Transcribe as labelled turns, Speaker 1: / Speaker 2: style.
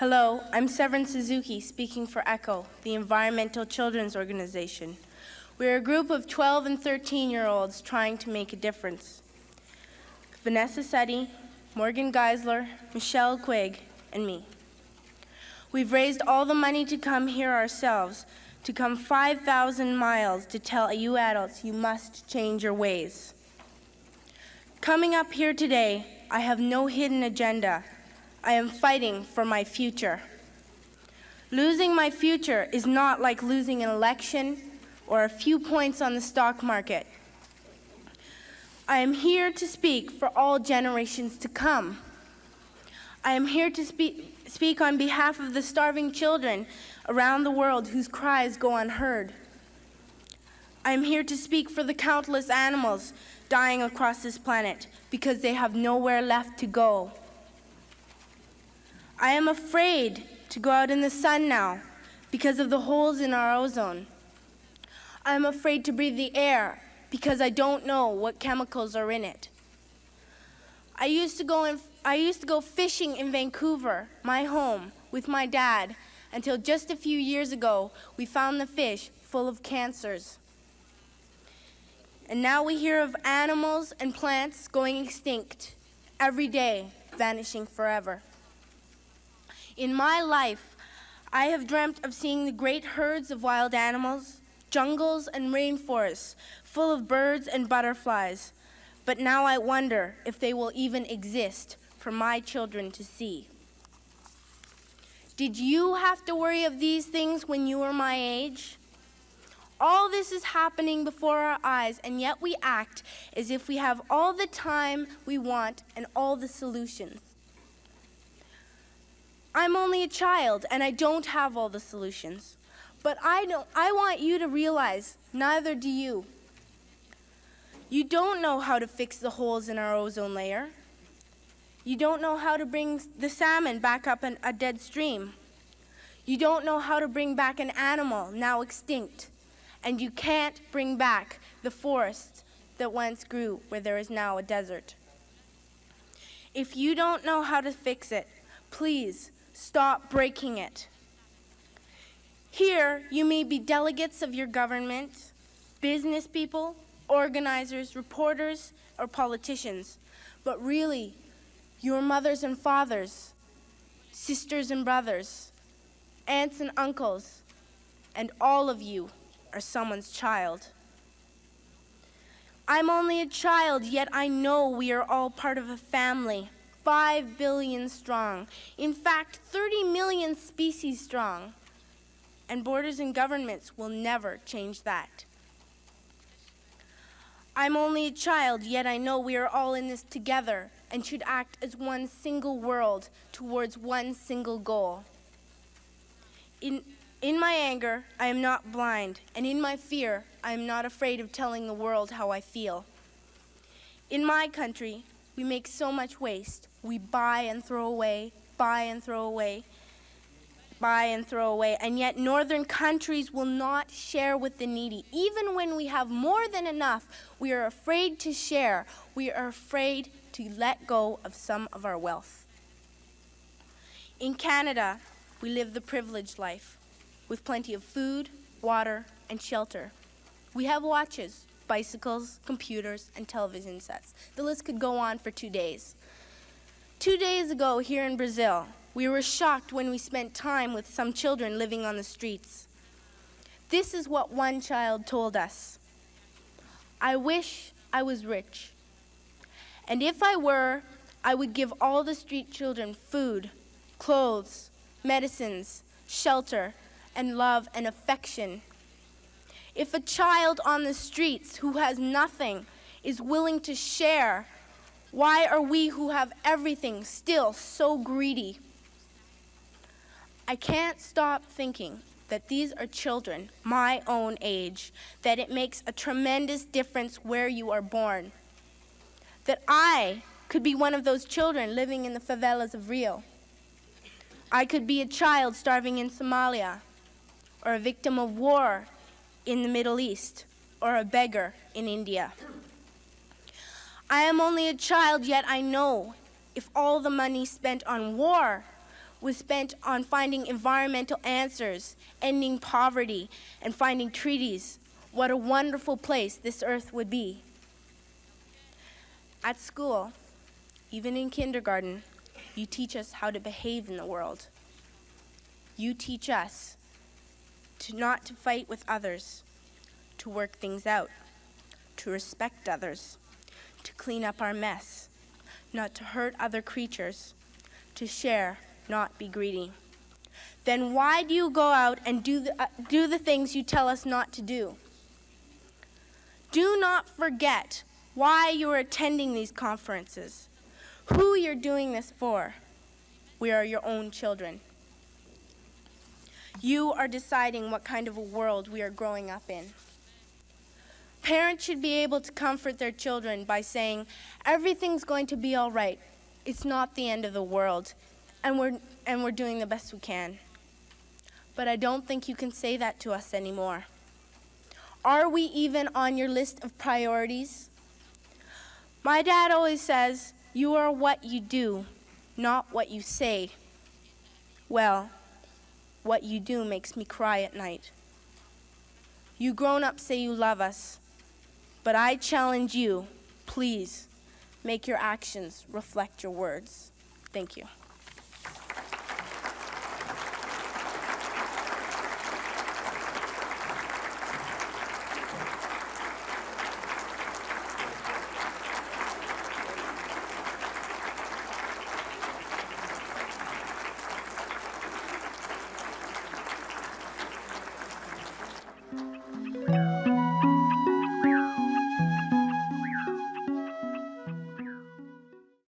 Speaker 1: Hello, I'm Severin Suzuki, speaking for ECHO, the Environmental Children's Organization. We're a group of 12 and 13-year-olds trying to make a difference. Vanessa Seti, Morgan Geisler, Michelle Quigg, and me. We've raised all the money to come here ourselves, to come 5,000 miles to tell you adults you must change your ways. Coming up here today, I have no hidden agenda. I am fighting for my future. Losing my future is not like losing an election or a few points on the stock market. I am here to speak for all generations to come. I am here to speak on behalf of the starving children around the world whose cries go unheard. I am here to speak for the countless animals dying across this planet because they have nowhere left to go. I am afraid to go out in the sun now because of the holes in our ozone. I am afraid to breathe the air because I don't know what chemicals are in it. I used to go fishing in Vancouver, my home, with my dad, until just a few years ago we found the fish full of cancers. And now we hear of animals and plants going extinct every day, vanishing forever. In my life, I have dreamt of seeing the great herds of wild animals, jungles and rainforests full of birds and butterflies. But now I wonder if they will even exist for my children to see. Did you have to worry of these things when you were my age? All this is happening before our eyes, and yet we act as if we have all the time we want and all the solutions. I'm only a child, and I don't have all the solutions. But I want you to realize, neither do you. You don't know how to fix the holes in our ozone layer. You don't know how to bring the salmon back up a dead stream. You don't know how to bring back an animal now extinct. And you can't bring back the forests that once grew where there is now a desert. If you don't know how to fix it, please stop breaking it. Here, you may be delegates of your government, business people, organizers, reporters, or politicians, but really, your mothers and fathers, sisters and brothers, aunts and uncles, and all of you are someone's child. I'm only a child, yet I know we are all part of a family, 5 billion strong. In fact, 30 million species strong. And borders and governments will never change that. I'm only a child, yet I know we are all in this together and should act as one single world towards one single goal. In my anger, I am not blind, and in my fear, I am not afraid of telling the world how I feel. In my country, we make so much waste. We buy and throw away, buy and throw away, buy and throw away, and yet northern countries will not share with the needy. Even when we have more than enough, we are afraid to share. We are afraid to let go of some of our wealth. In Canada, we live the privileged life, with plenty of food, water, and shelter. We have watches, bicycles, computers, and television sets. The list could go on for 2 days. 2 days ago here in Brazil, we were shocked when we spent time with some children living on the streets. This is what one child told us. I wish I was rich. And if I were, I would give all the street children food, clothes, medicines, shelter, and love and affection. If a child on the streets who has nothing is willing to share, why are we who have everything still so greedy? I can't stop thinking that these are children my own age, that it makes a tremendous difference where you are born. That I could be one of those children living in the favelas of Rio. I could be a child starving in Somalia, or a victim of war in the Middle East, or a beggar in India. I am only a child, yet I know if all the money spent on war was spent on finding environmental answers, ending poverty, and finding treaties, what a wonderful place this earth would be. At school, even in kindergarten, you teach us how to behave in the world. You teach us not to fight with others, to work things out, to respect others, to clean up our mess, not to hurt other creatures, to share, not be greedy. Then why do you go out and do the things you tell us not to do? Do not forget why you are attending these conferences, who you're doing this for. We are your own children. You are deciding what kind of a world we are growing up in. Parents should be able to comfort their children by saying, everything's going to be all right. It's not the end of the world, and we're doing the best we can. But I don't think you can say that to us anymore. Are we even on your list of priorities? My dad always says, you are what you do, not what you say. Well, what you do makes me cry at night. You grown-ups say you love us, but I challenge you, please, make your actions reflect your words. Thank you.